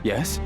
Yes?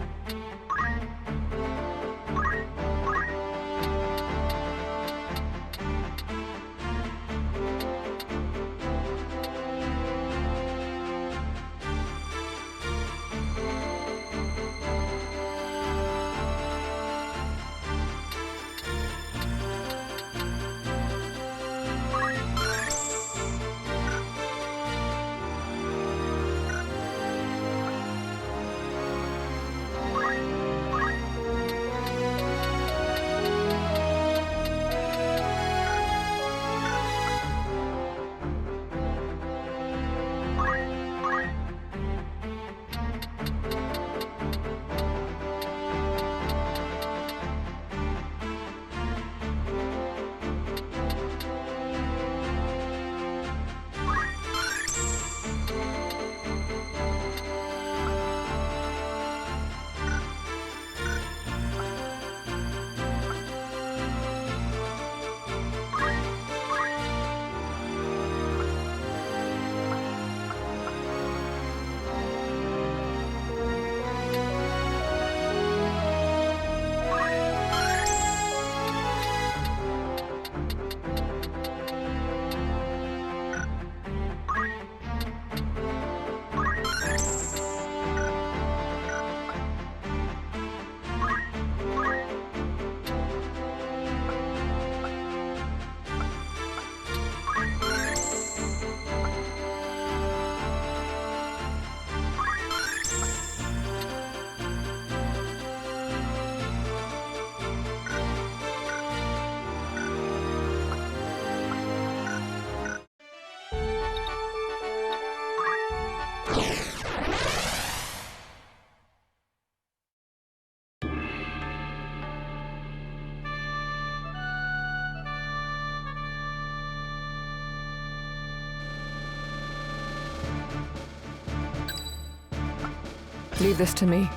Leave this to me.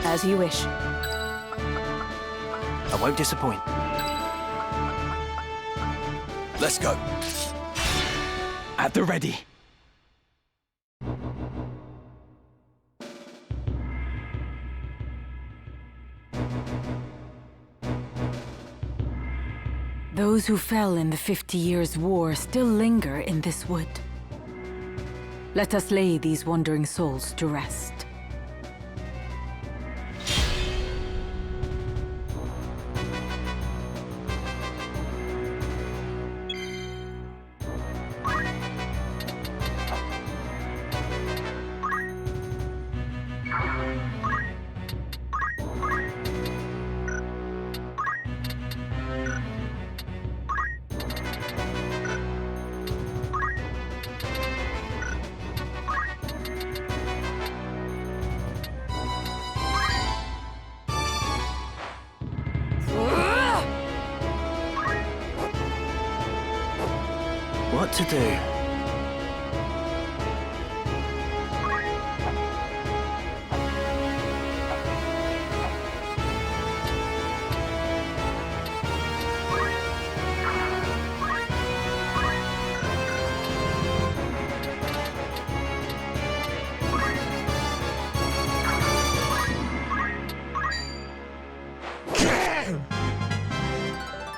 As you wish. I won't disappoint. Let's go. At the ready. Those who fell in the 50 Years' War still linger in this wood. Let us lay these wandering souls to rest. What to do?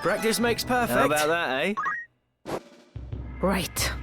Practice makes perfect. How about that, eh? Right.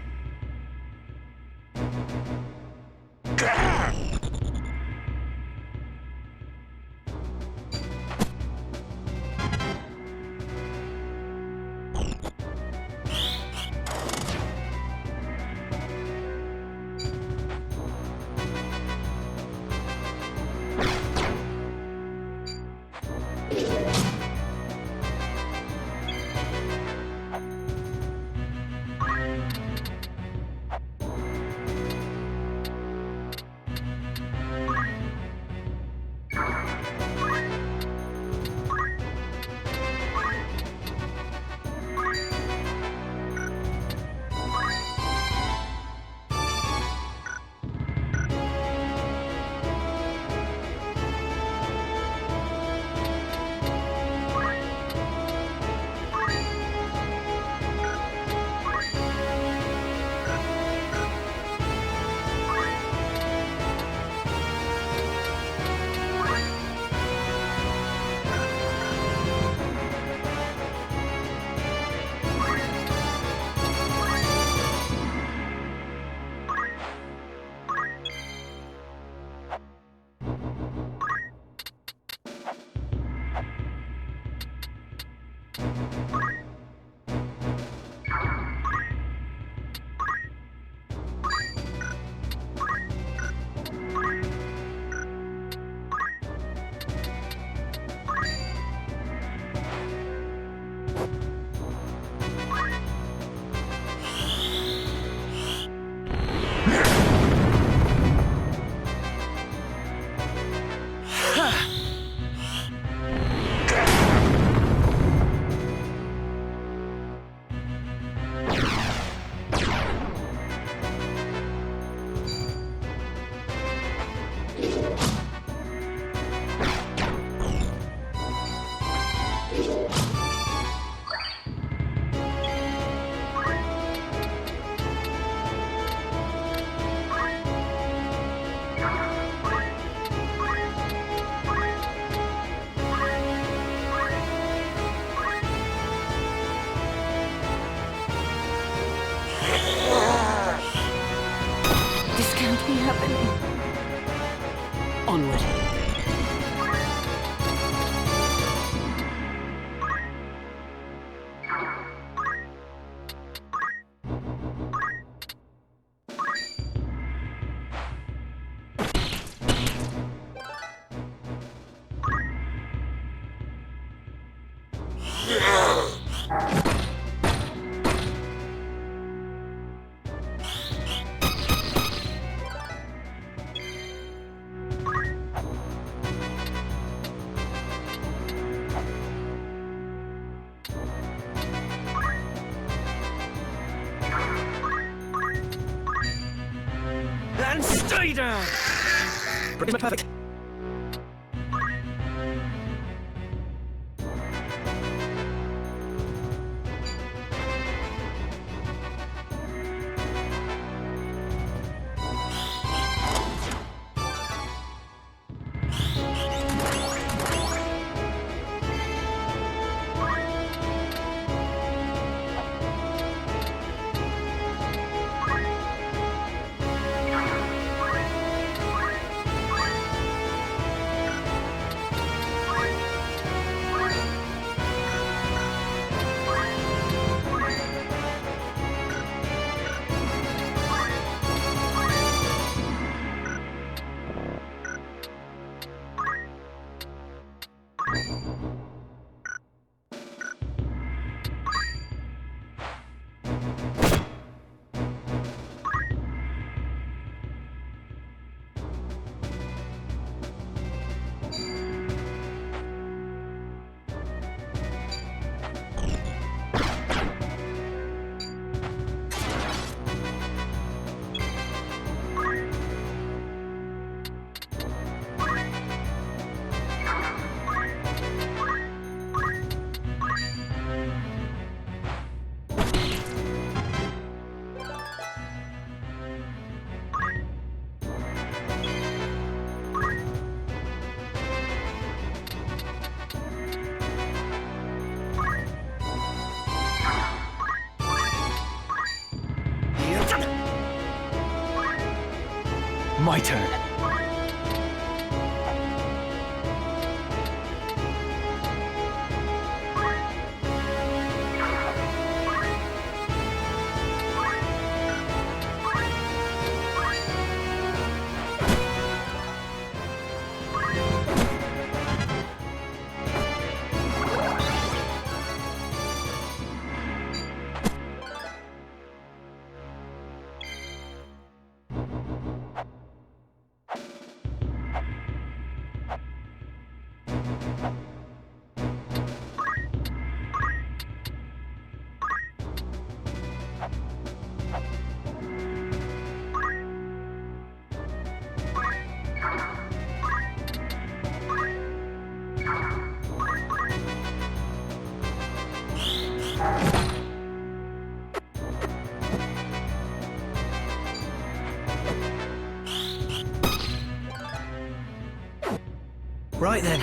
Onward. And stay down! Pretty perfect. My turn. Right then.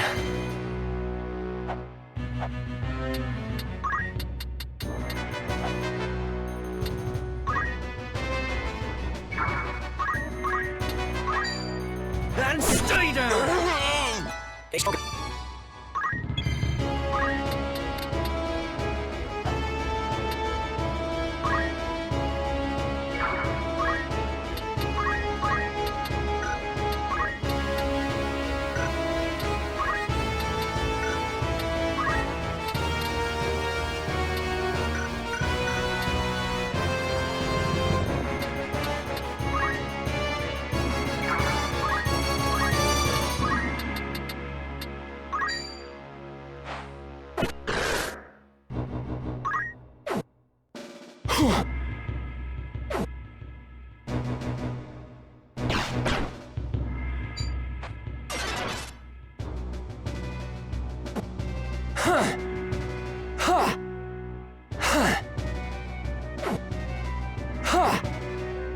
And stay down! It's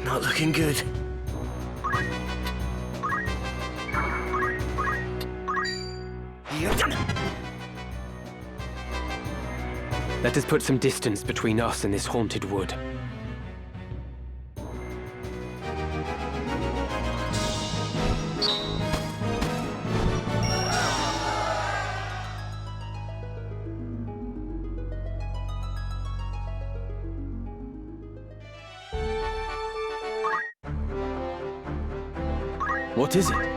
Not looking good. Let us put some distance between us and this haunted wood. What is it?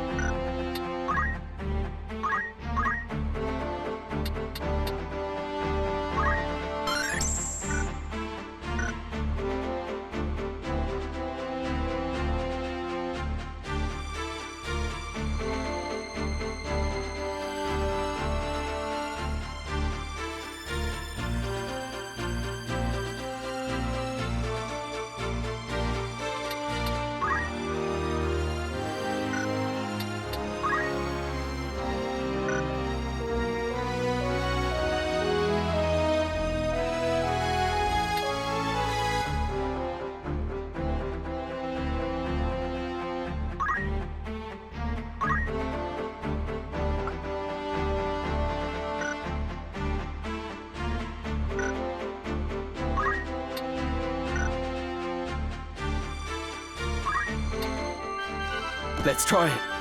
Let's try it.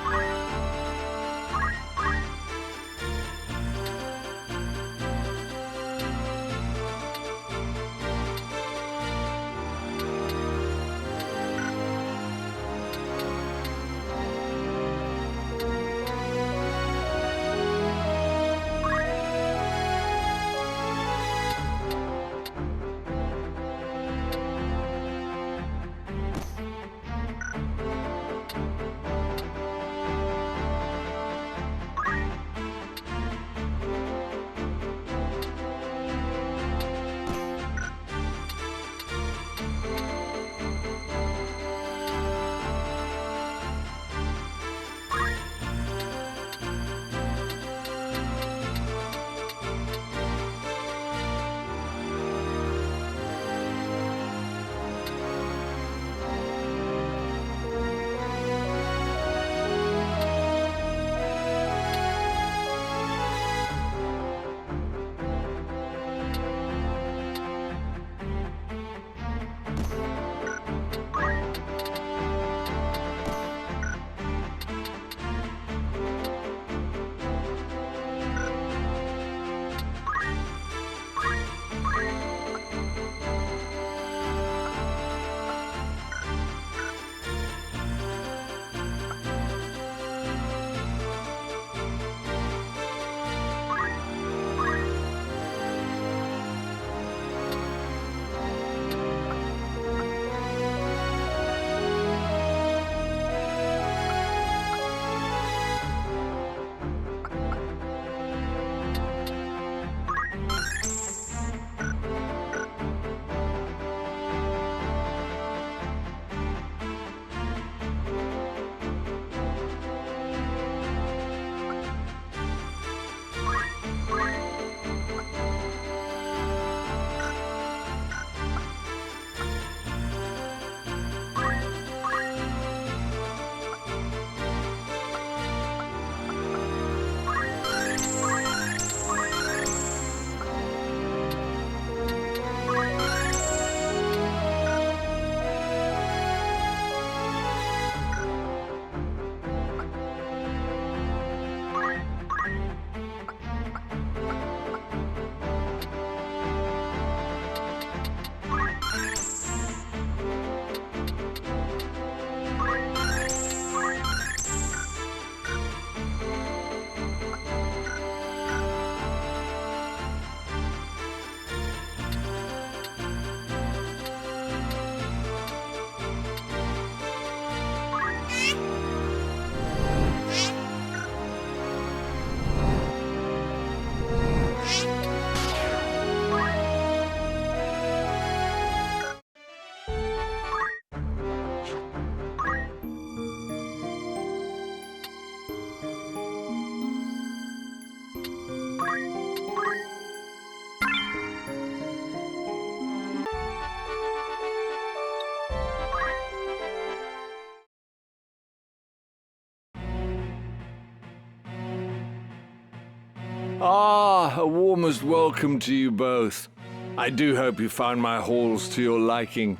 Ah, a warmest welcome to you both. I do hope you found my halls to your liking.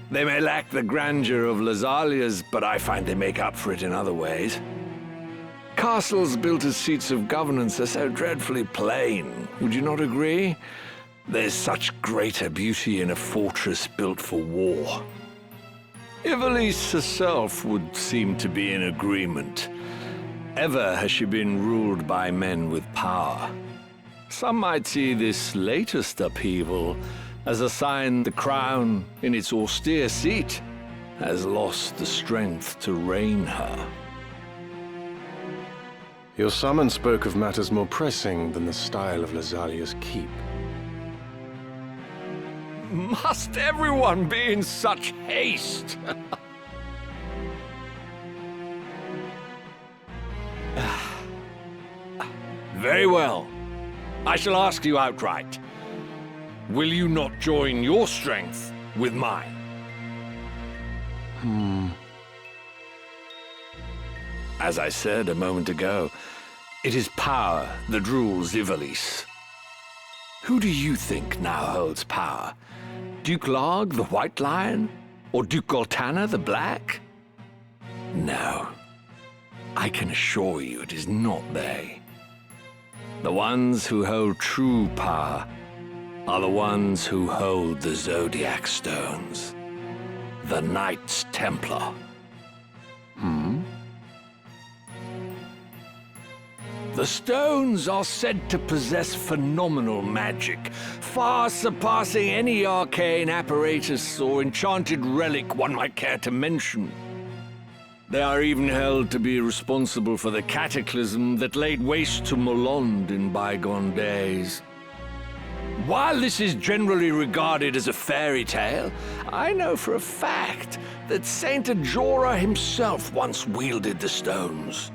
They may lack the grandeur of Lasalia's, but I find they make up for it in other ways. Castles built as seats of governance are so dreadfully plain, would you not agree? There's such greater beauty in a fortress built for war. Ivalice herself would seem to be in agreement. Ever has she been ruled by men with power. Some might see this latest upheaval as a sign the crown, in its austere seat, has lost the strength to reign her. Your summon spoke of matters more pressing than the style of Lazalia's keep. Must everyone be in such haste? Very well. I shall ask you outright. Will you not join your strength with mine? As I said a moment ago, it is power that rules Ivalice. Who do you think now holds power? Duke Larg, the White Lion? Or Duke Goltana, the Black? No. I can assure you it is not they. The ones who hold true power are the ones who hold the Zodiac Stones. The Knights Templar. The stones are said to possess phenomenal magic, far surpassing any arcane apparatus or enchanted relic one might care to mention. They are even held to be responsible for the cataclysm that laid waste to Molond in bygone days. While this is generally regarded as a fairy tale, I know for a fact that Saint Ajora himself once wielded the stones.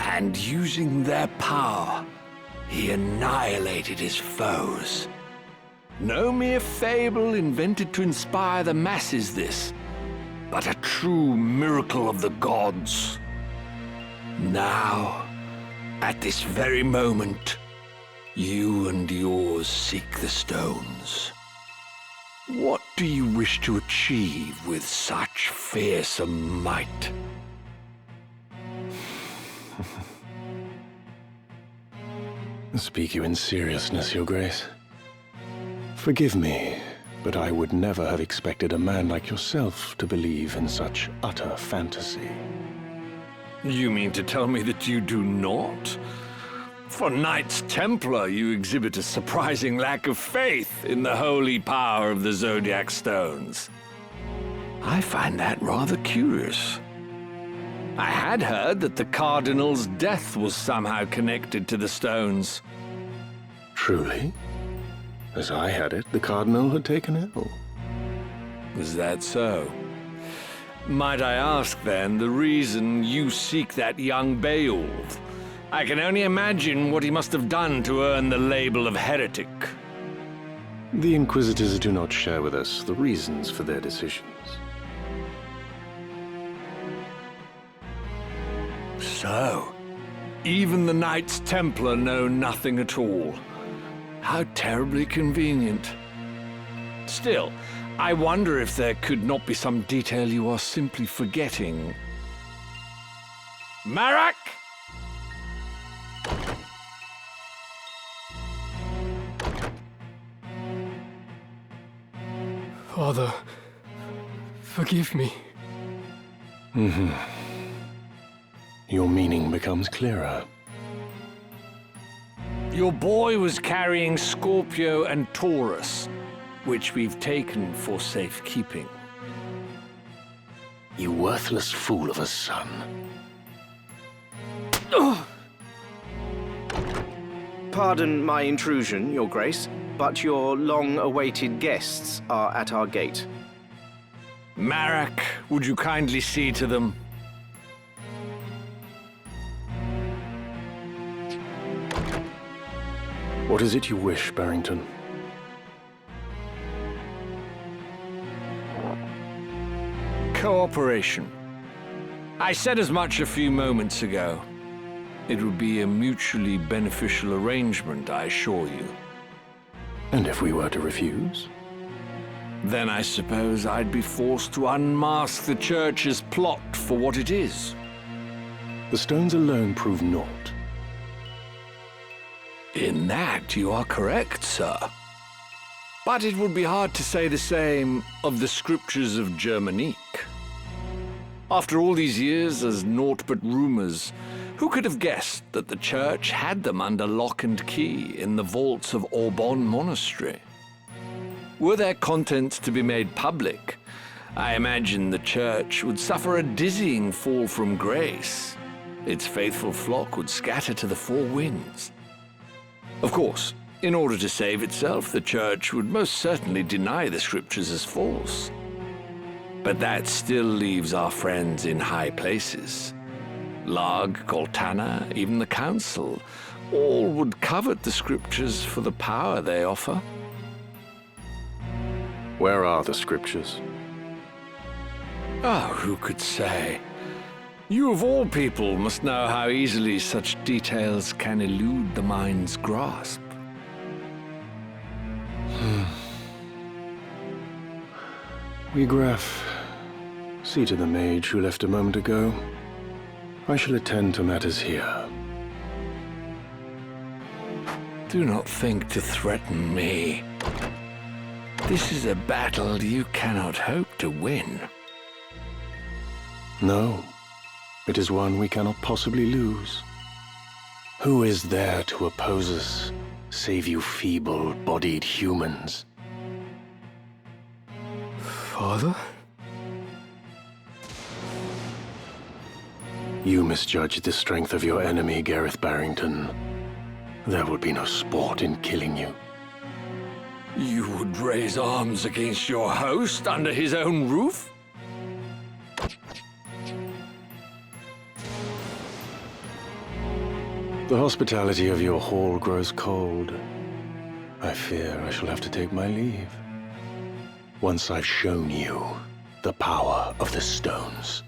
And using their power, he annihilated his foes. No mere fable invented to inspire the masses, this, but a true miracle of the gods. Now, at this very moment, you and yours seek the stones. What do you wish to achieve with such fearsome might? Speak you in seriousness, Your Grace. Forgive me, but I would never have expected a man like yourself to believe in such utter fantasy. You mean to tell me that you do not? For Knights Templar, you exhibit a surprising lack of faith in the holy power of the Zodiac Stones. I find that rather curious. I had heard that the Cardinal's death was somehow connected to the stones. Truly? As I had it, the Cardinal had taken ill. Is that so? Might I ask, then, the reason you seek that young Beowulf? I can only imagine what he must have done to earn the label of heretic. The Inquisitors do not share with us the reasons for their decisions. So, even the Knights Templar know nothing at all. How terribly convenient. Still, I wonder if there could not be some detail you are simply forgetting. Marak! Father, forgive me. Your meaning becomes clearer. Your boy was carrying Scorpio and Taurus, which we've taken for safekeeping. You worthless fool of a son. Pardon my intrusion, Your Grace, but your long-awaited guests are at our gate. Marak, would you kindly see to them? What is it you wish, Barrington? Cooperation. I said as much a few moments ago. It would be a mutually beneficial arrangement, I assure you. And if we were to refuse? Then I suppose I'd be forced to unmask the Church's plot for what it is. The stones alone prove naught. In that you are correct, sir. But it would be hard to say the same of the scriptures of Germanique. After all these years as naught but rumors, who could have guessed that the church had them under lock and key in the vaults of Aubonne Monastery? Were their contents to be made public, I imagine the church would suffer a dizzying fall from grace. Its faithful flock would scatter to the four winds. Of course, in order to save itself, the church would most certainly deny the scriptures as false. But that still leaves our friends in high places. Larg, Goltana, even the council, all would covet the scriptures for the power they offer. Where are the scriptures? Oh, who could say? You of all people must know how easily such details can elude the mind's grasp. Graf, see to the mage who left a moment ago. I shall attend to matters here. Do not think to threaten me. This is a battle you cannot hope to win. No, it is one we cannot possibly lose. Who is there to oppose us, save you feeble-bodied humans? Father? You misjudged the strength of your enemy, Gareth Barrington. There would be no sport in killing you. You would raise arms against your host under his own roof? The hospitality of your hall grows cold. I fear I shall have to take my leave. Once I've shown you the power of the stones.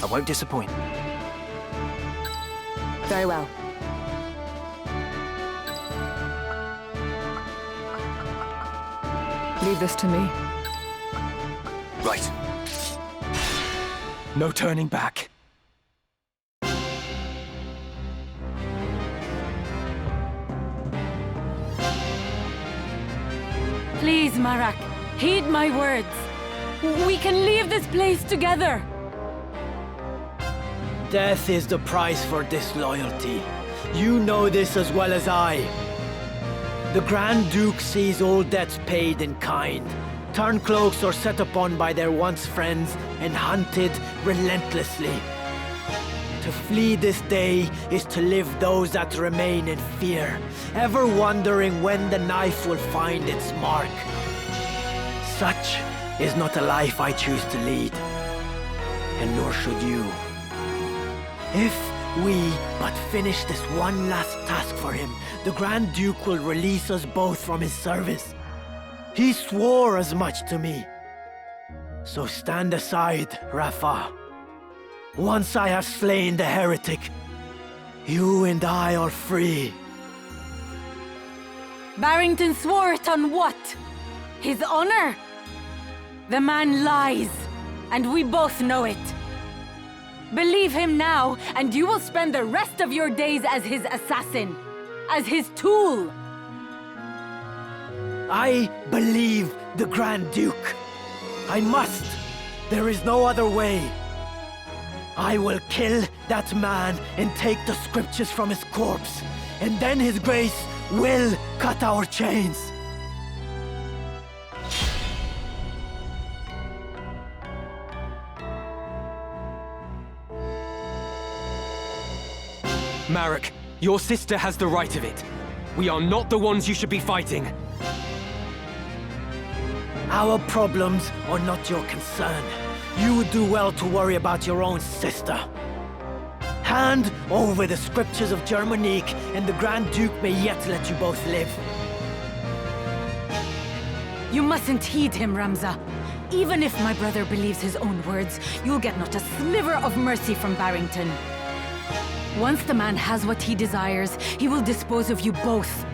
I won't disappoint. Very well. Leave this to me. Right. No turning back. Please, Marak, heed my words. We can leave this place together. Death is the price for disloyalty. You know this as well as I. The Grand Duke sees all debts paid in kind. Turncloaks are set upon by their once friends and hunted relentlessly. To flee this day is to live those that remain in fear, ever wondering when the knife will find its mark. Such is not a life I choose to lead, and nor should you. If we but finish this one last task for him, the Grand Duke will release us both from his service. He swore as much to me. So stand aside, Rafa. Once I have slain the heretic, you and I are free. Barrington swore it on what? His honor? The man lies, and we both know it. Believe him now, and you will spend the rest of your days as his assassin, as his tool. I believe the Grand Duke. I must. There is no other way. I will kill that man and take the scriptures from his corpse, and then His Grace will cut our chains. Marek, your sister has the right of it. We are not the ones you should be fighting. Our problems are not your concern. You would do well to worry about your own sister. Hand over the scriptures of Germanique, and the Grand Duke may yet let you both live. You mustn't heed him, Ramza. Even if my brother believes his own words, you'll get not a sliver of mercy from Barrington. Once the man has what he desires, he will dispose of you both.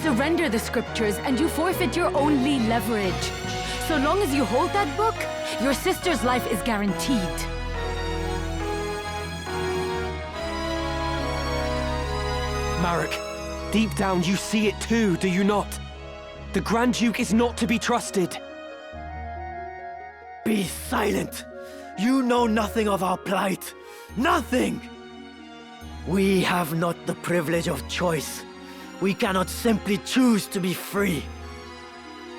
Surrender the scriptures and you forfeit your only leverage. So long as you hold that book, your sister's life is guaranteed. Marek, deep down you see it too, do you not? The Grand Duke is not to be trusted. Be silent! You know nothing of our plight. Nothing! We have not the privilege of choice. We cannot simply choose to be free.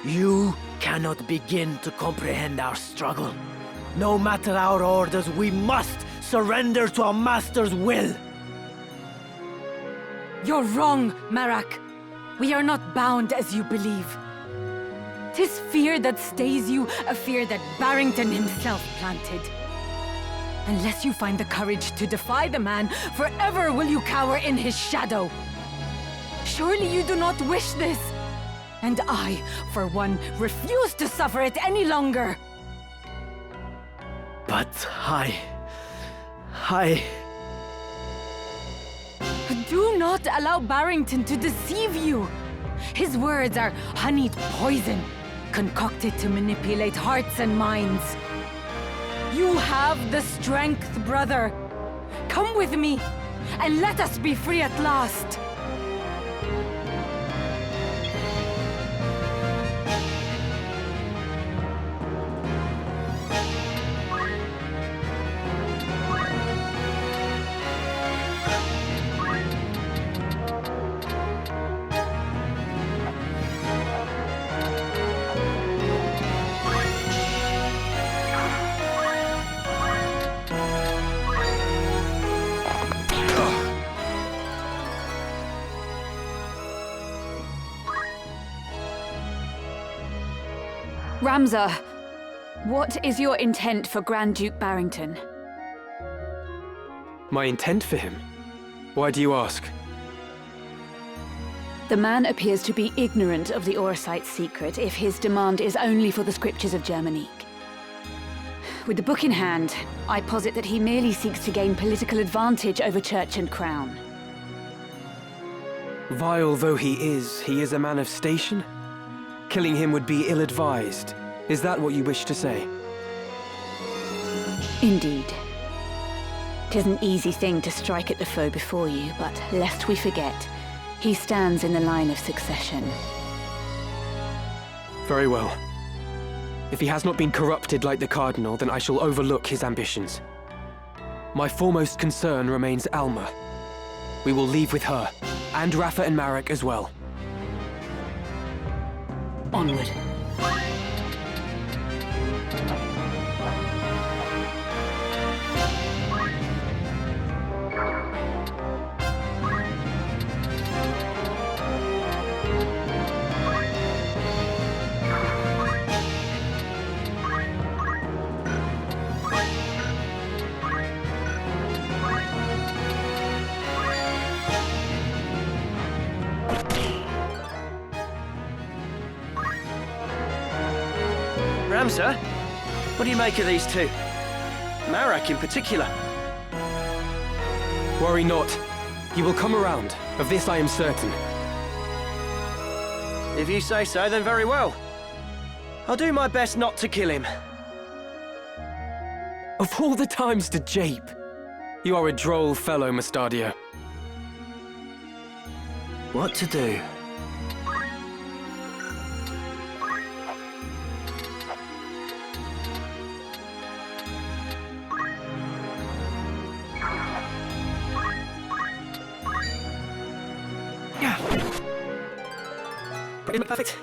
You cannot begin to comprehend our struggle. No matter our orders, we must surrender to our master's will. You're wrong, Marak. We are not bound as you believe. 'Tis fear that stays you, a fear that Barrington himself planted. Unless you find the courage to defy the man, forever will you cower in his shadow. Surely you do not wish this. And I, for one, refuse to suffer it any longer. But I... Do not allow Barrington to deceive you. His words are honeyed poison, concocted to manipulate hearts and minds. You have the strength, brother. Come with me, and let us be free at last. Ramza, what is your intent for Grand Duke Barrington? My intent for him? Why do you ask? The man appears to be ignorant of the Orosite's secret if his demand is only for the scriptures of Germanique. With the book in hand, I posit that he merely seeks to gain political advantage over church and crown. Vile though he is a man of station? Killing him would be ill-advised. Is that what you wish to say? Indeed. 'Tis an easy thing to strike at the foe before you, but lest we forget, he stands in the line of succession. Very well. If he has not been corrupted like the Cardinal, then I shall overlook his ambitions. My foremost concern remains Alma. We will leave with her, and Rafa and Marek as well. Onward. Ramza, what do you make of these two? Marek in particular. Worry not. He will come around. Of this I am certain. If you say so, then very well. I'll do my best not to kill him. Of all the times to jape. You are a droll fellow, Mustadio. What to do? Pretty perfect.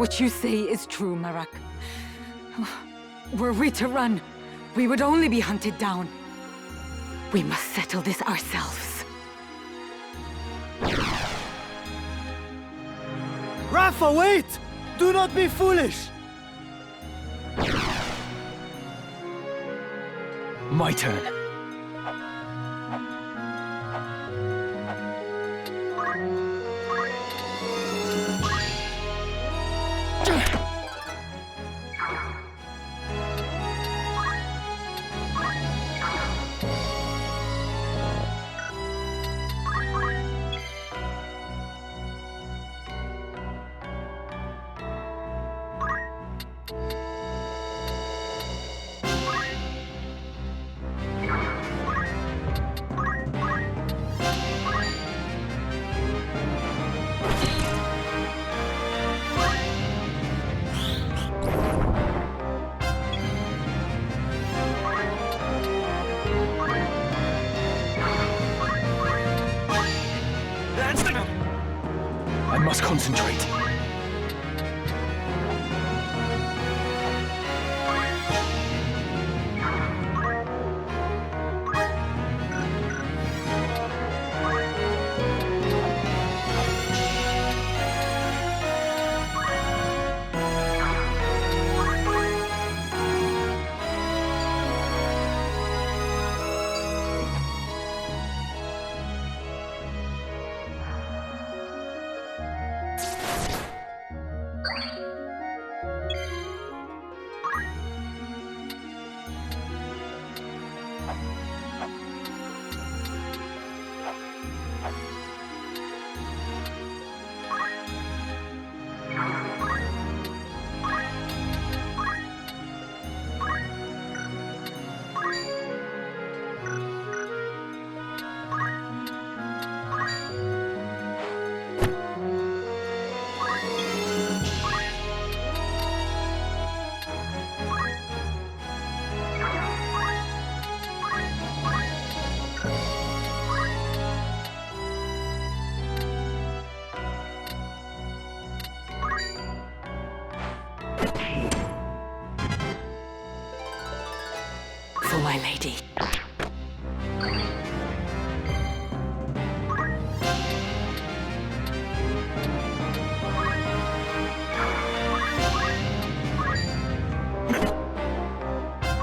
What you say is true, Marak. Were we to run, we would only be hunted down. We must settle this ourselves. Rafa, wait! Do not be foolish! My turn. I must concentrate. For my lady.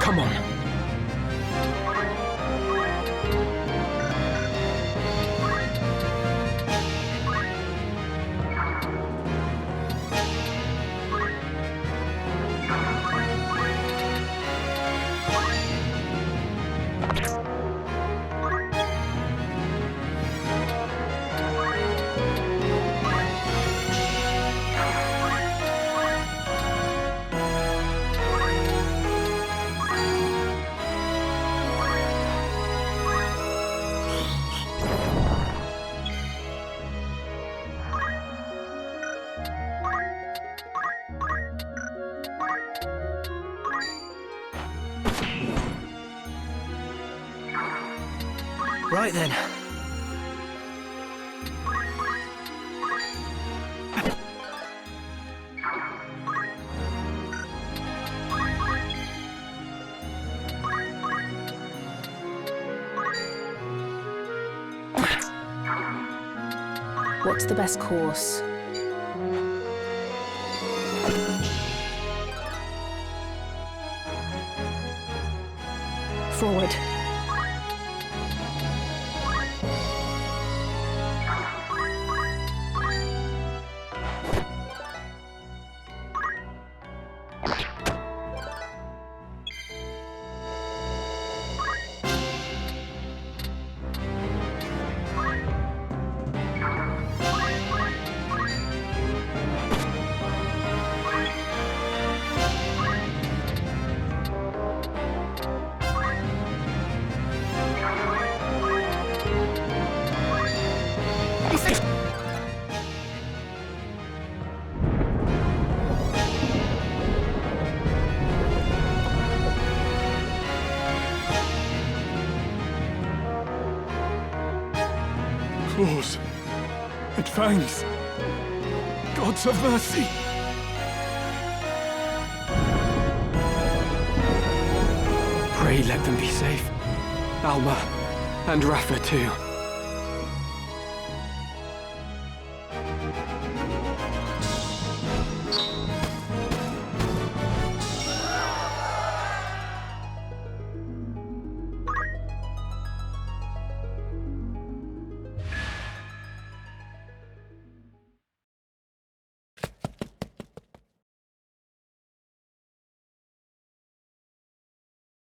Come on. Right then. What's the best course? Forward. Claws and fangs. Gods of mercy. Pray let them be safe. Alma, and Rafa too.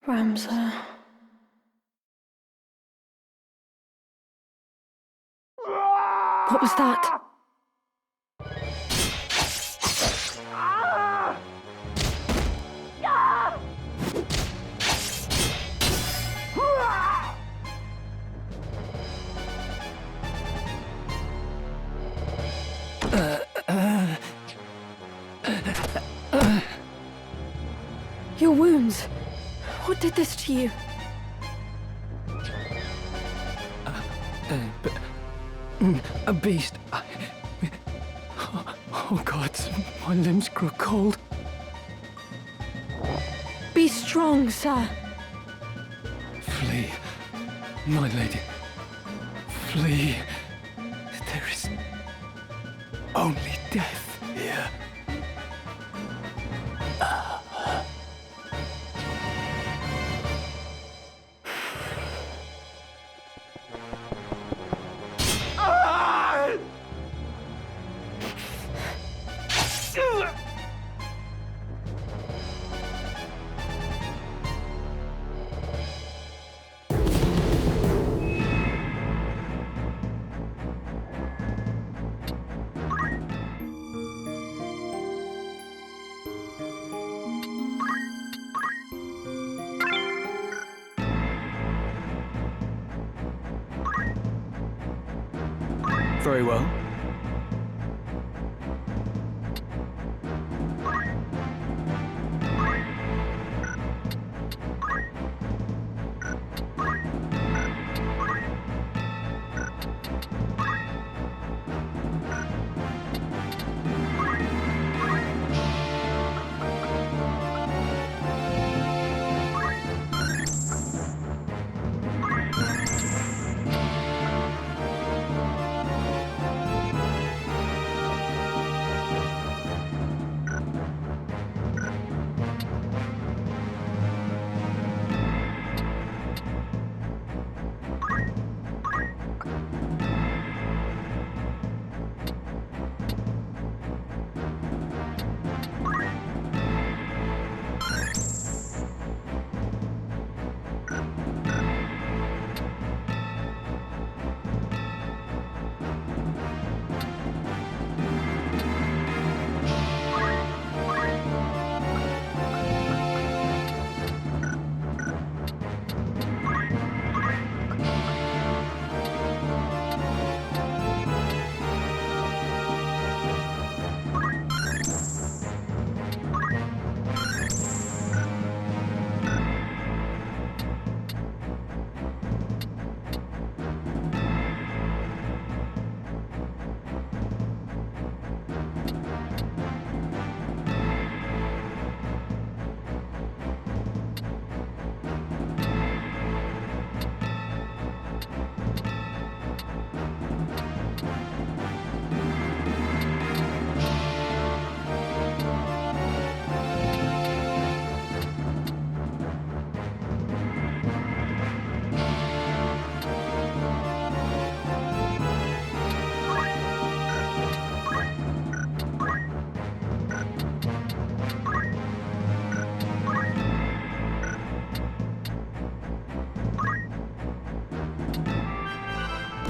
Ramza. What was that? Your wounds. What did this to you? A beast. Oh God, my limbs grow cold. Be strong, sir. Flee, my lady. Flee. There is only death here. Very well.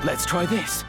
Let's try this.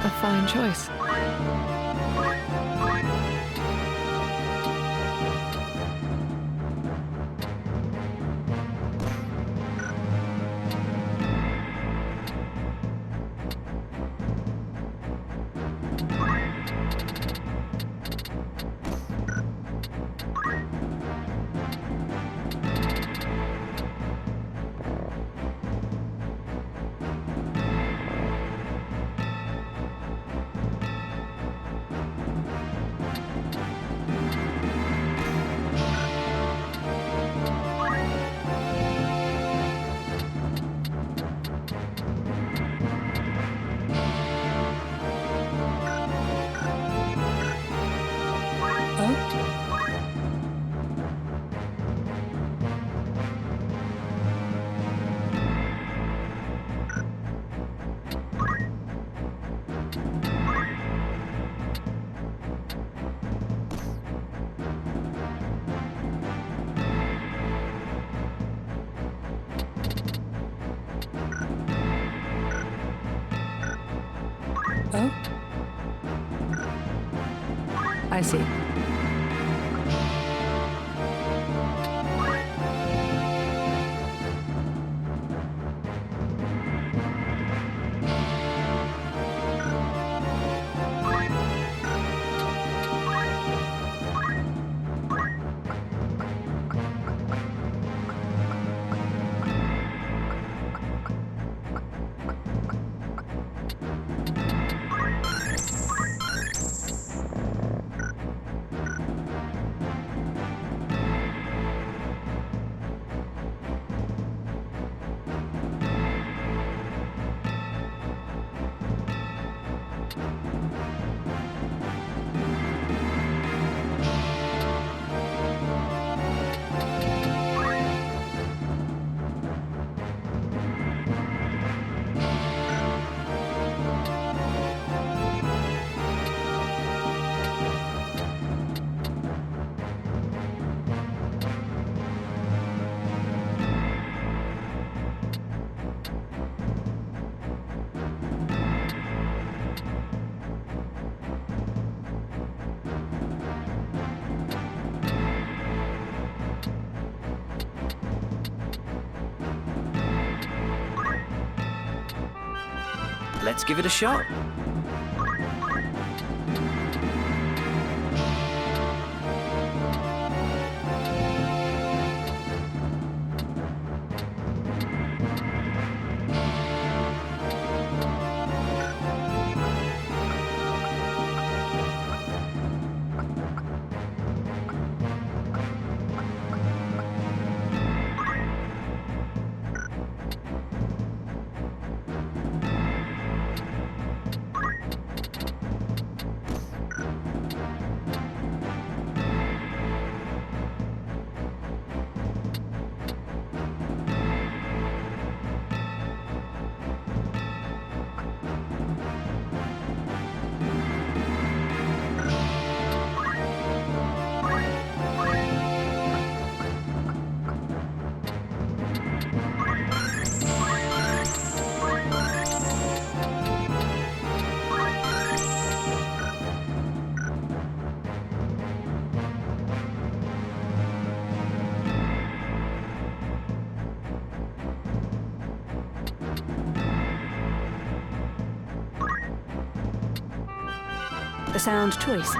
A fine choice. Oh? I see. Let's give it a shot. A sound choice.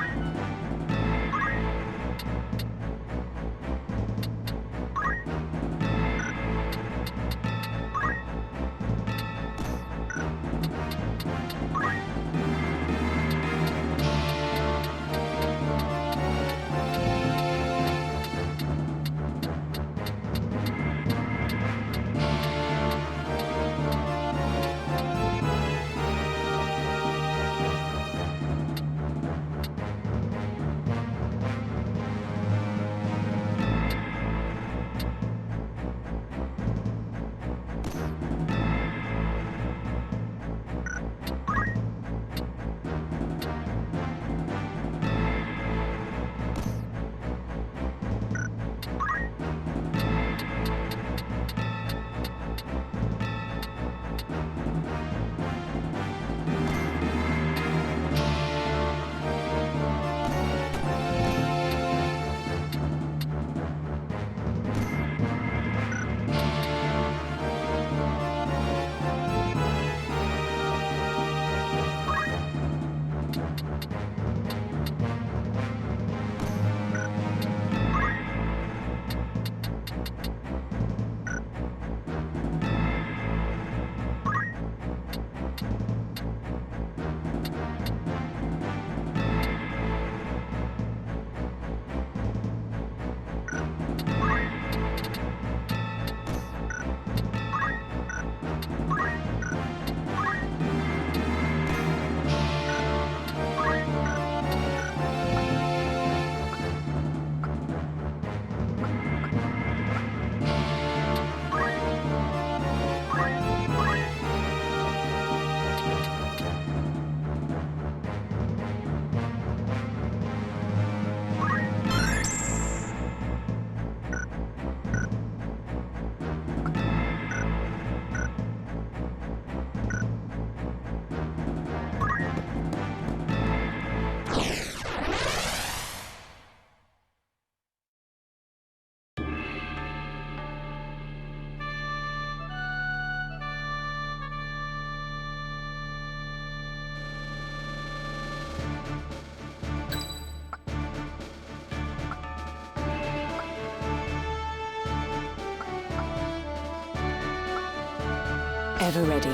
Ever ready.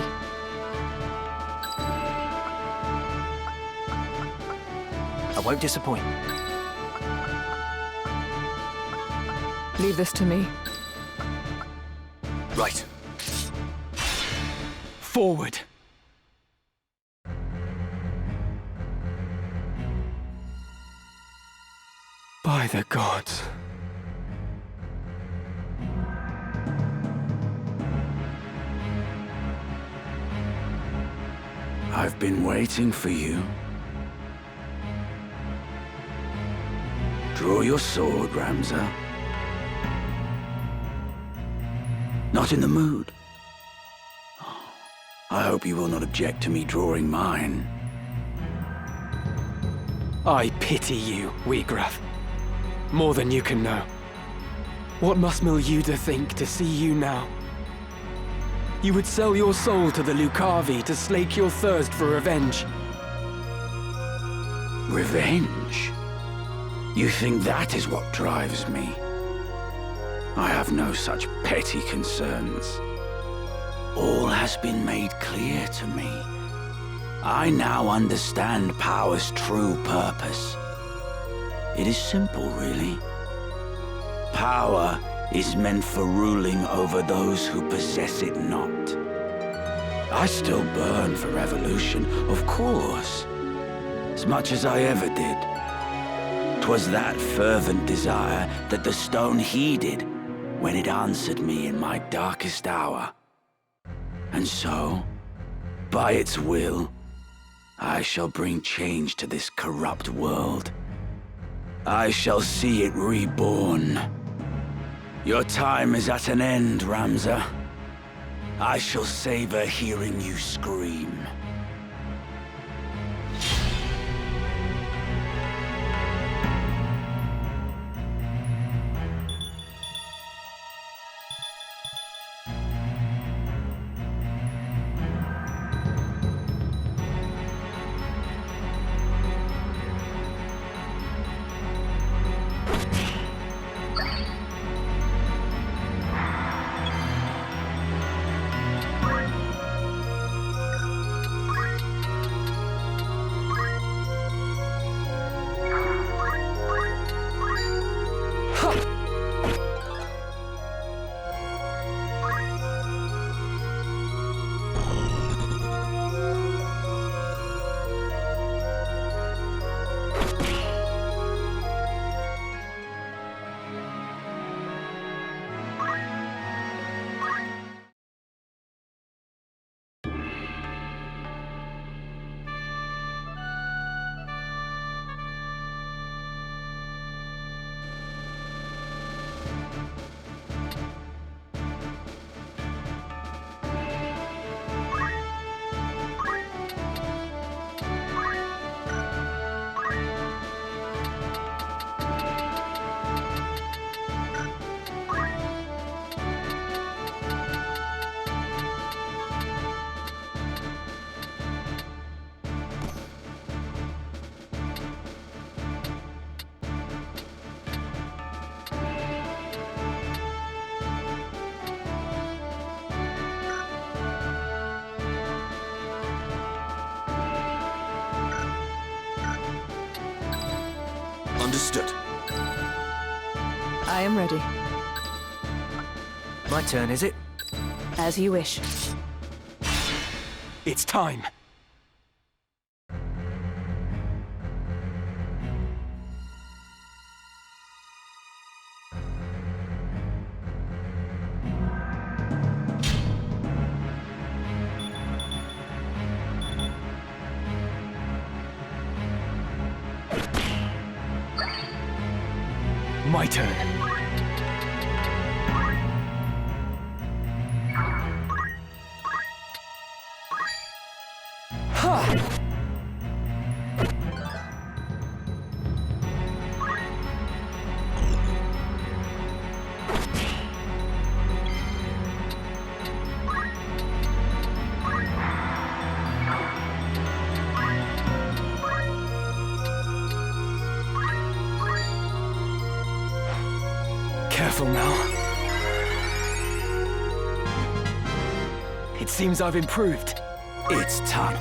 I won't disappoint. Leave this to me. Right. Forward. By the gods. I've been waiting for you. Draw your sword, Ramza. Not in the mood? I hope you will not object to me drawing mine. I pity you, Wheatgraf. More than you can know. What must Milyuda think to see you now? You would sell your soul to the Lucavi to slake your thirst for revenge. Revenge? You think that is what drives me? I have no such petty concerns. All has been made clear to me. I now understand power's true purpose. It is simple, really. Power is meant for ruling over those who possess it not. I still burn for revolution, of course, as much as I ever did. 'Twas that fervent desire that the stone heeded when it answered me in my darkest hour. And so, by its will, I shall bring change to this corrupt world. I shall see it reborn. Your time is at an end, Ramza. I shall savor hearing you scream. Understood. I am ready. My turn, is it? As you wish. It's time. My turn. Ha! Careful now. It seems I've improved. It's time.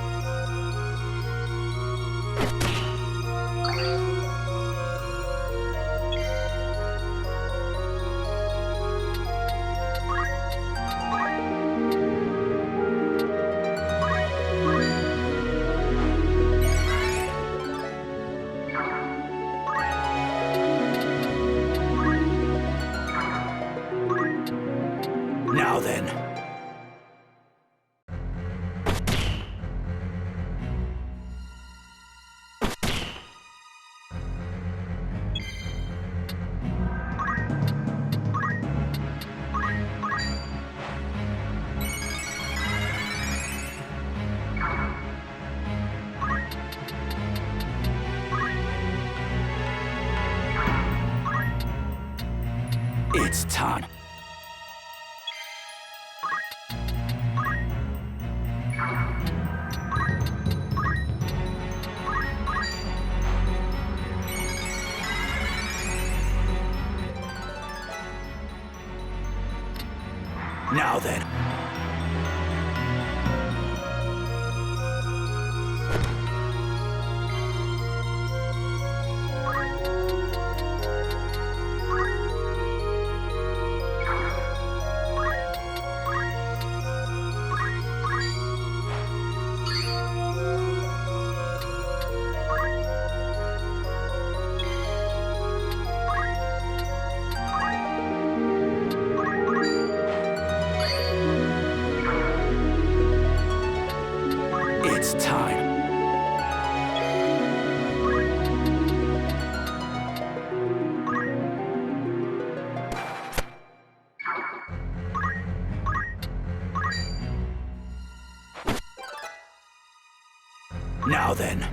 Now then. It's time. Now then. It's time. Now then.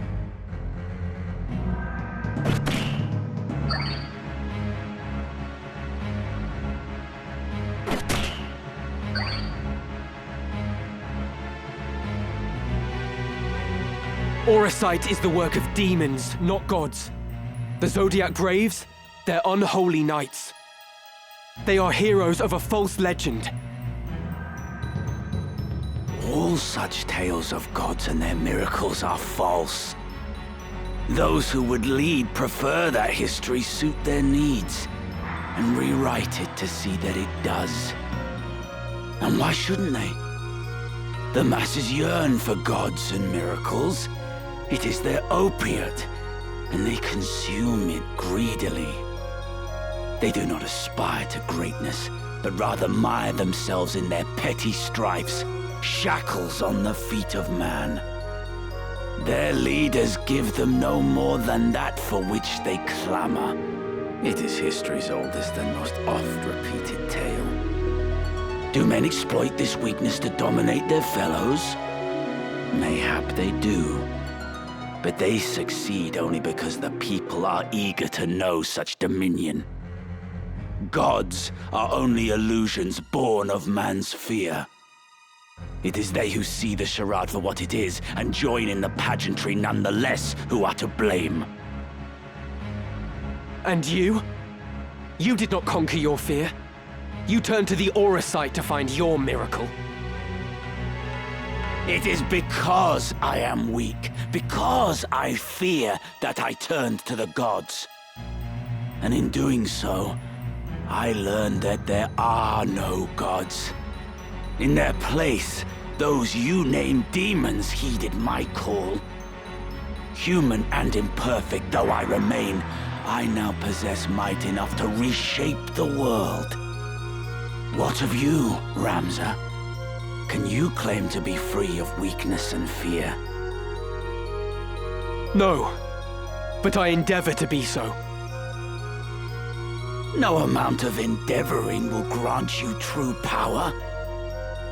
Orisight is the work of demons, not gods. The Zodiac Braves, they're unholy knights. They are heroes of a false legend. All such tales of gods and their miracles are false. Those who would lead prefer that history suit their needs, and rewrite it to see that it does. And why shouldn't they? The masses yearn for gods and miracles. It is their opiate, and they consume it greedily. They do not aspire to greatness, but rather mire themselves in their petty strifes, shackles on the feet of man. Their leaders give them no more than that for which they clamor. It is history's oldest and most oft-repeated tale. Do men exploit this weakness to dominate their fellows? Mayhap they do. But they succeed only because the people are eager to know such dominion. Gods are only illusions born of man's fear. It is they who see the charade for what it is and join in the pageantry nonetheless who are to blame. And you? You did not conquer your fear. You turned to the Orisight to find your miracle. It is because I am weak, because I fear, that I turned to the gods. And in doing so, I learned that there are no gods. In their place, those you name demons heeded my call. Human and imperfect though I remain, I now possess might enough to reshape the world. What of you, Ramza? Can you claim to be free of weakness and fear? No, but I endeavor to be so. No amount of endeavoring will grant you true power.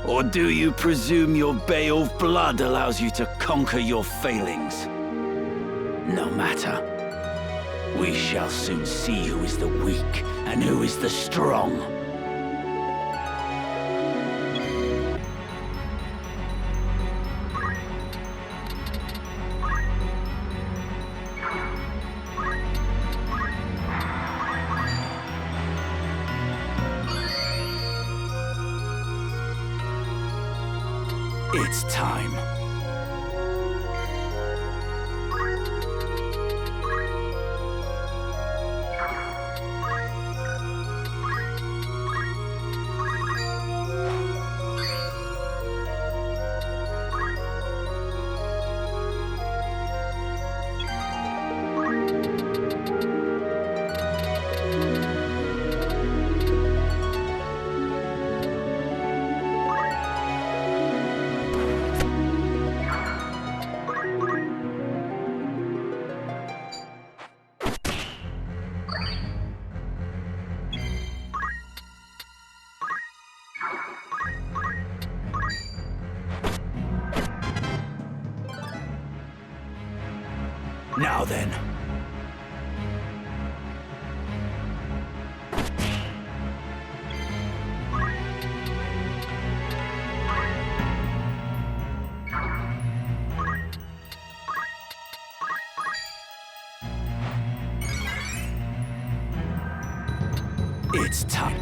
Or do you presume your Beowulf blood allows you to conquer your failings? No matter. We shall soon see who is the weak and who is the strong. It's time. Now then. It's time.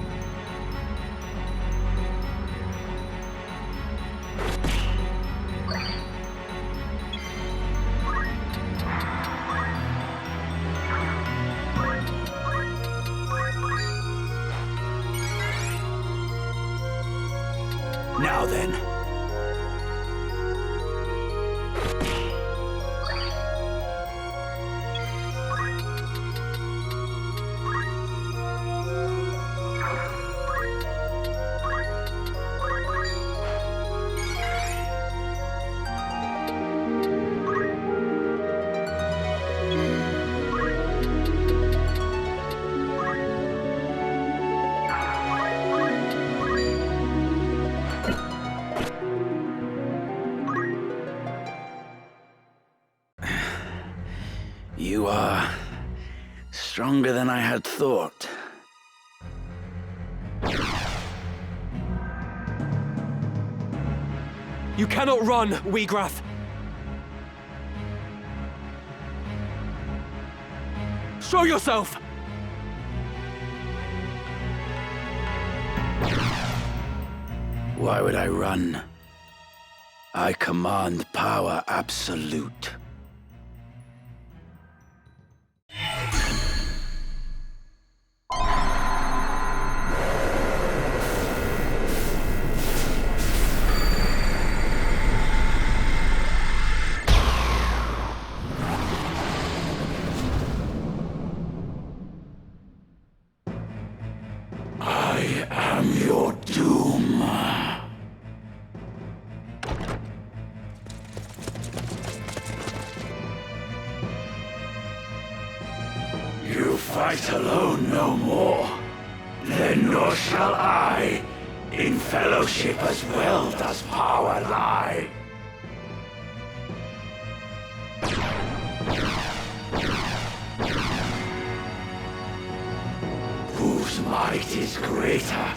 Now then. You are stronger than I had thought. You cannot run, Wheagrath! Show yourself! Why would I run? I command power absolute. I am your doom. You fight alone no more. Then nor shall I. In fellowship as well does power lie. Whose might is greater?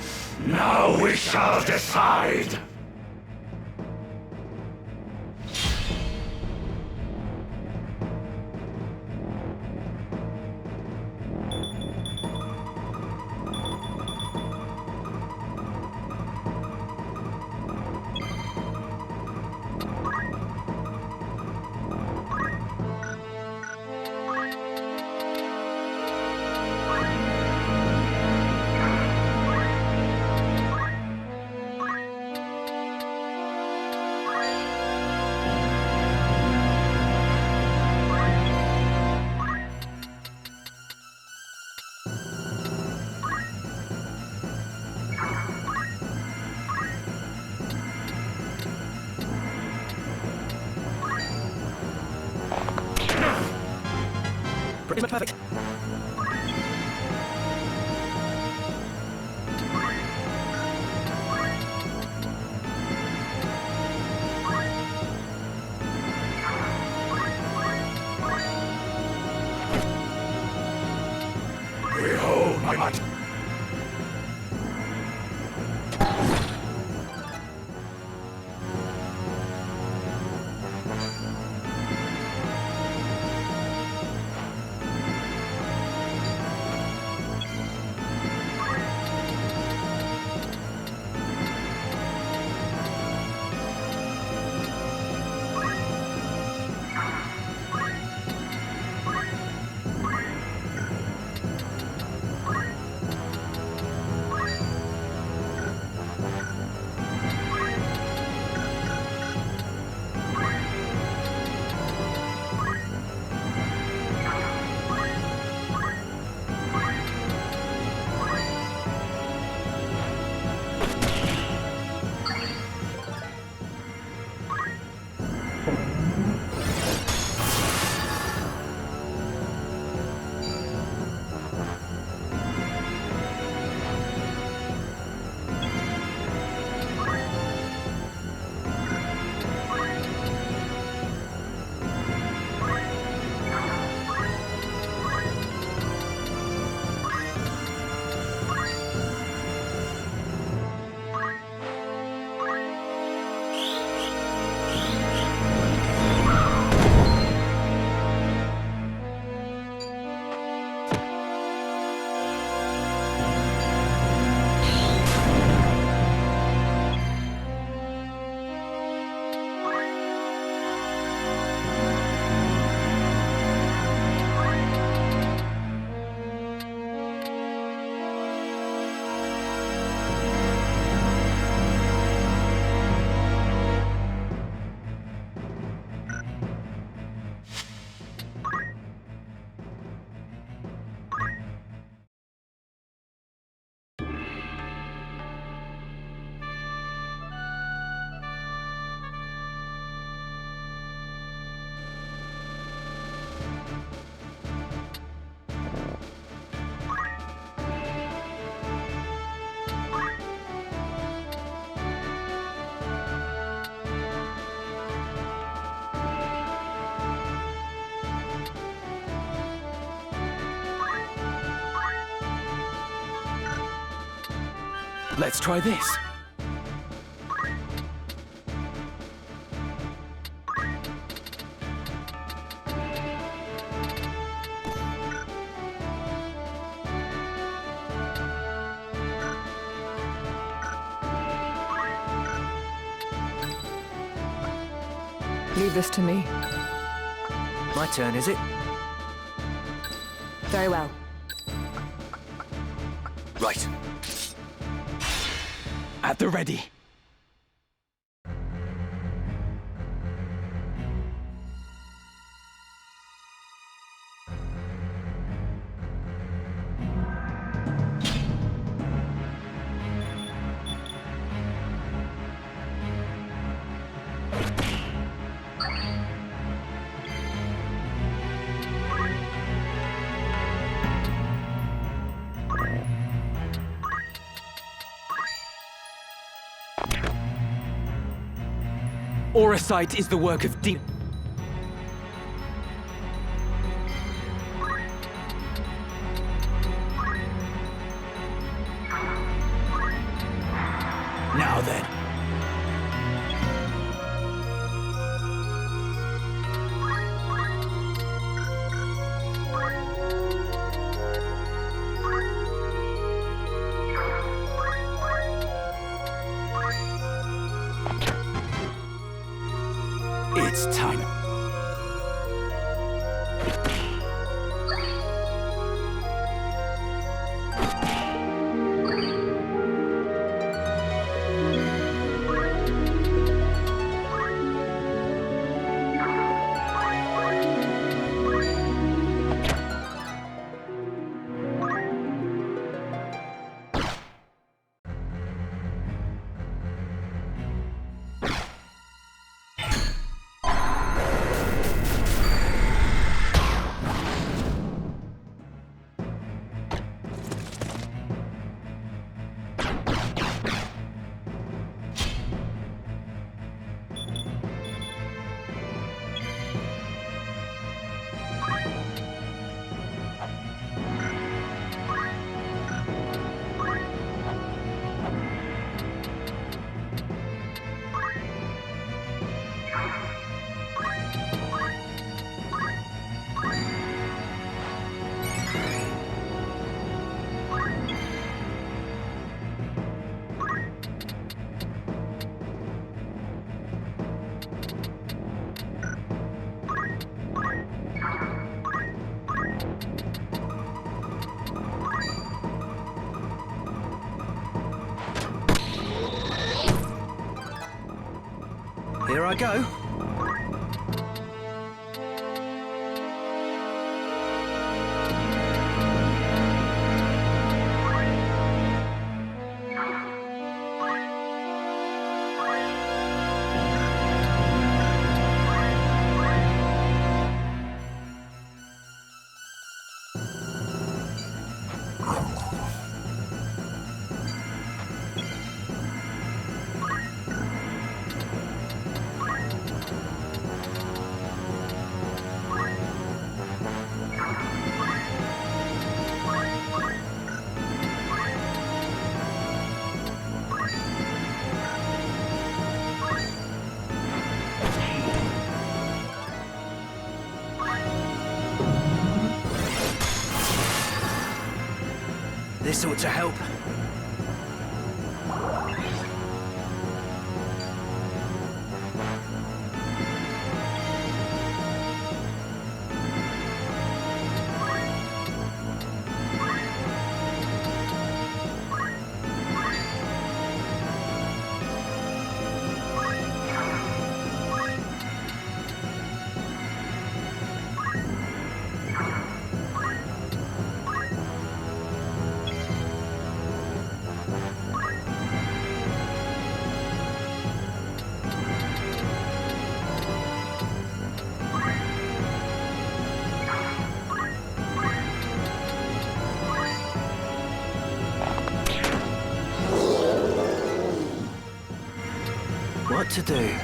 Now we shall decide. Pretty much perfect. Behold my might. Let's try this. Leave this to me. My turn, is it? Very well. Right. At the ready. Auracite is the work of deep. Now then. It's time. Here I go. This ought to help. What to do?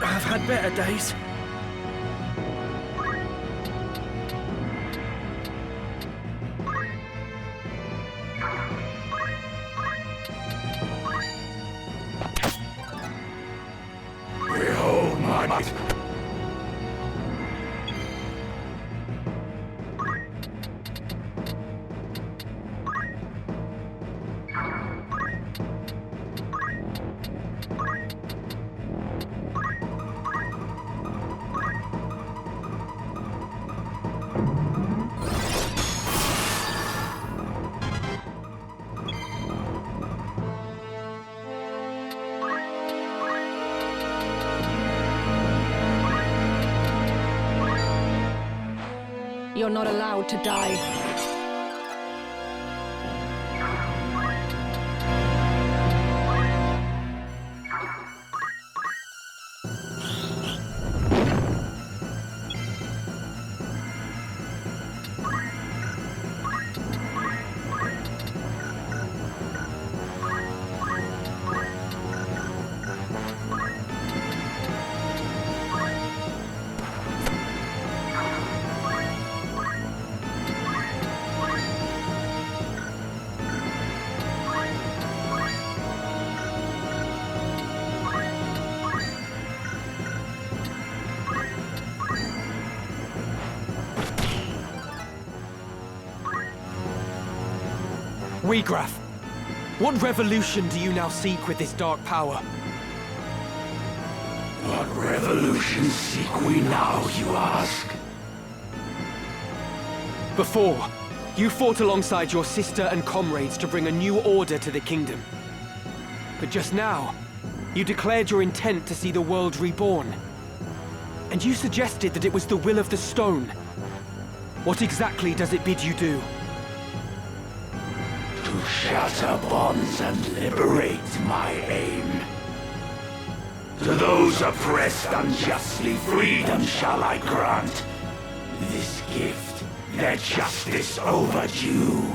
I've had better days. Behold my might. You're not allowed to die. Weegraf, what revolution do you now seek with this dark power? What revolution seek we now, you ask? Before, you fought alongside your sister and comrades to bring a new order to the kingdom. But just now, you declared your intent to see the world reborn. And you suggested that it was the will of the stone. What exactly does it bid you do? To shatter bonds and liberate, my aim. To those oppressed unjustly, freedom shall I grant. This gift, their justice overdue.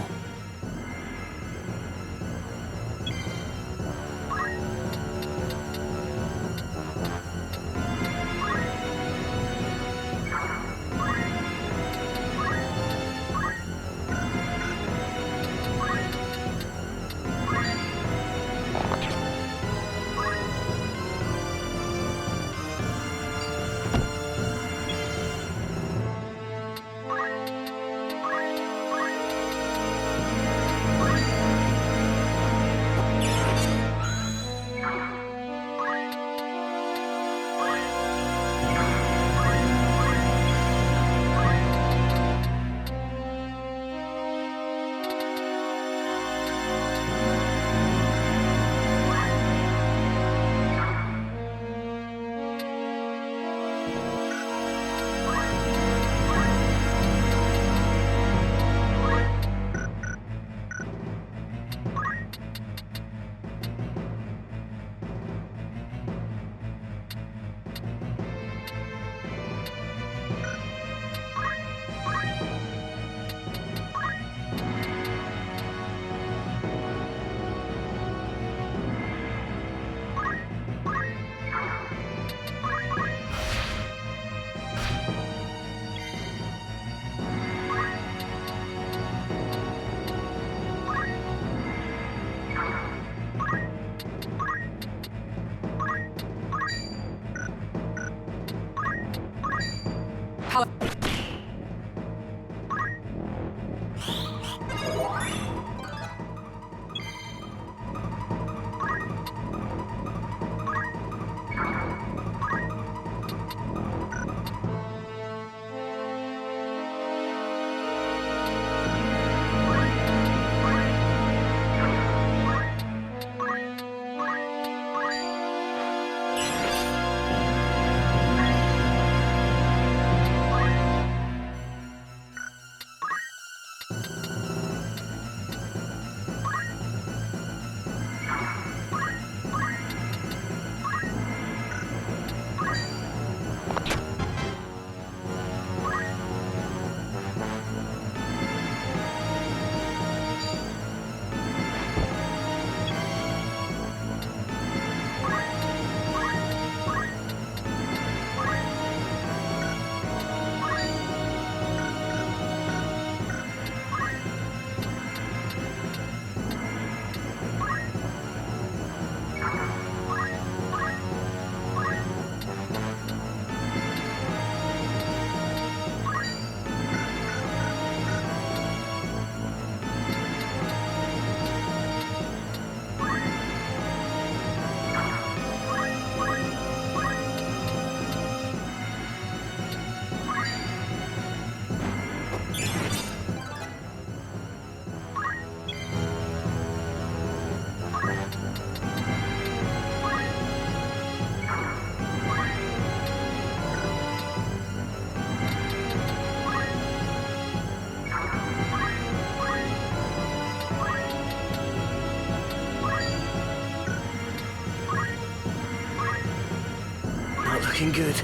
looking good.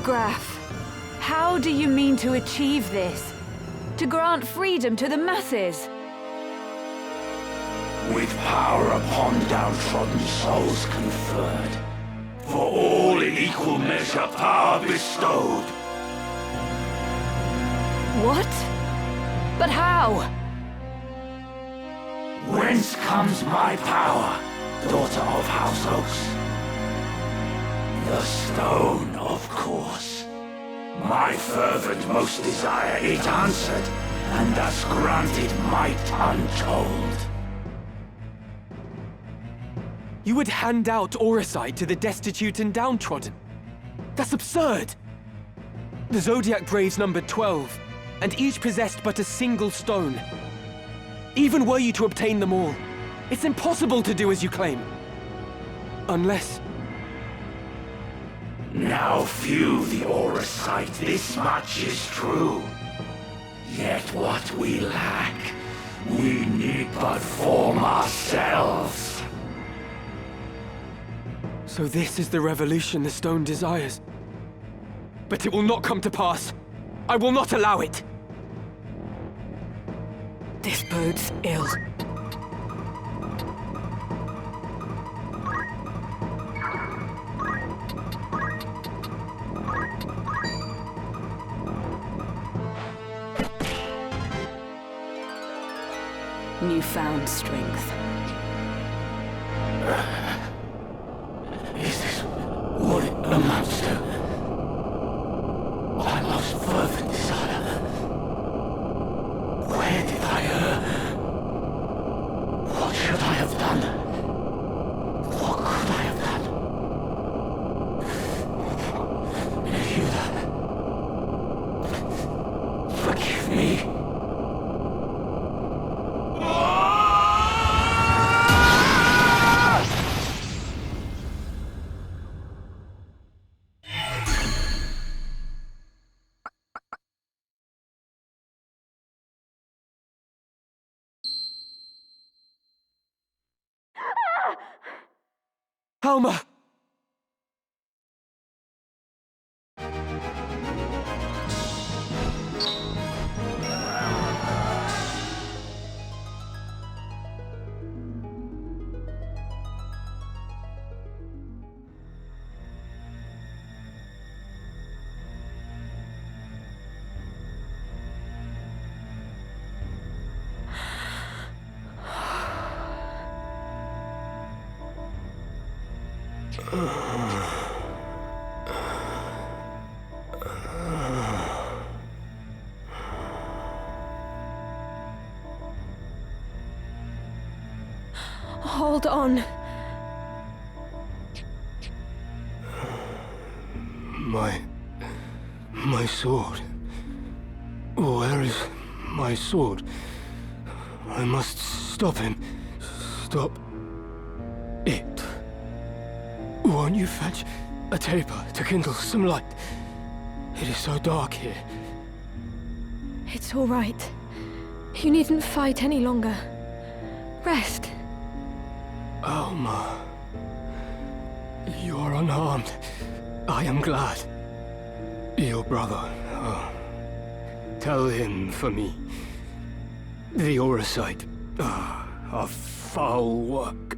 Graf, how do you mean to achieve this? To grant freedom to the masses? With power upon downtrodden souls conferred, for all in equal measure power bestowed. What? But how? Whence comes my power, daughter of House Oaks? The stone, of course. My fervent most desire it answered, and thus granted might untold. You would hand out Orosite to the destitute and downtrodden? That's absurd! The Zodiac Braves numbered 12, and each possessed but a single stone. Even were you to obtain them all, it's impossible to do as you claim. Unless... Now few the Orosite, this much is true. Yet what we lack, we need but form ourselves. So this is the revolution the stone desires. But it will not come to pass. I will not allow it. This bodes ill. Newfound strength. Is this what it amounts to? My most fervent desire. Where did I err? What should I have done? What could I have done? Hilda, forgive me. Alma! Hold on. My sword. Where is my sword? I must stop him. Stop it. Won't you fetch a taper to kindle some light? It is so dark here. It's all right. You needn't fight any longer. Rest. Alma. You are unharmed. I am glad. Your brother. Oh. Tell him for me. The Orosite. A foul work.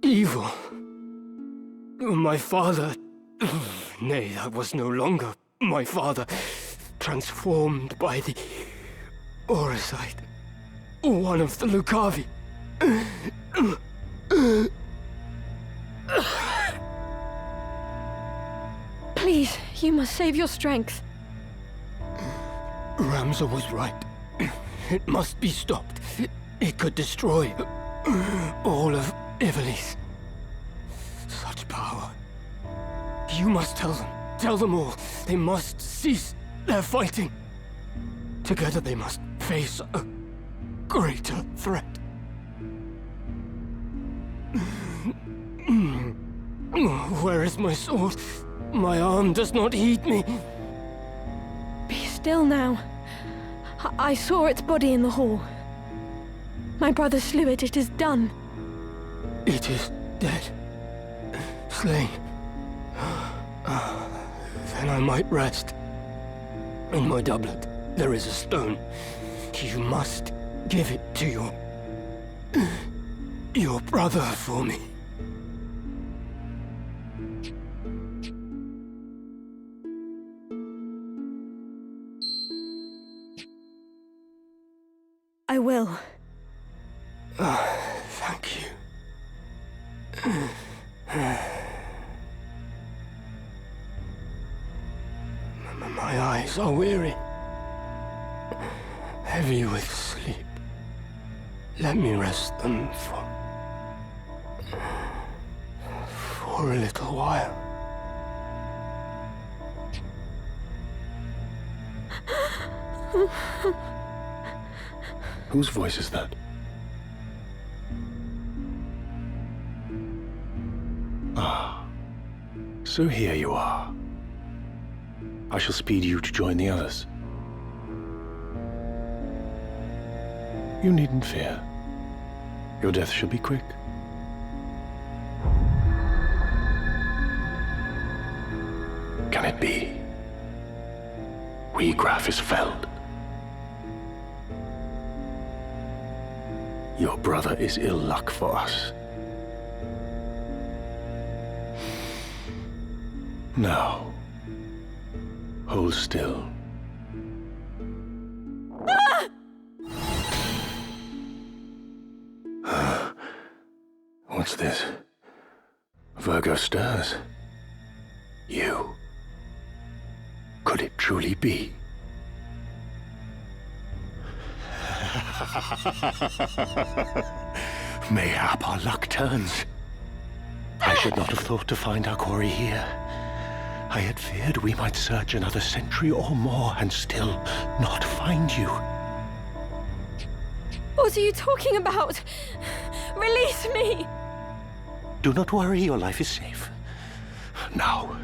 Evil. My father... Nay, that was no longer my father. Transformed by the Orosite. One of the Lucavi. Please, you must save your strength. Ramza was right. It must be stopped. It could destroy all of Ivalice. Such power. You must tell them. Tell them all. They must cease their fighting. Together they must face a greater threat. Where is my sword? My arm does not heed me. Be still now. I saw its body in the hall. My brother slew it. It is done. It is dead. Slain. Then I might rest. In my doublet, there is a stone. You must give it to your brother for me. I will. Thank you. My eyes are weary, heavy with sleep. Let me rest them for a little while. Whose voice is that? Ah, so here you are. I shall speed you to join the others. You needn't fear. Your death shall be quick. Can it be? Graf is felled. Your brother is ill luck for us. Now, hold still. What's this? Virgo stirs. You. Could it truly be? Mayhap our luck turns. I should not have thought to find our quarry here. I had feared we might search another century or more and still not find you. What are you talking about? Release me! Do not worry, your life is safe. Now,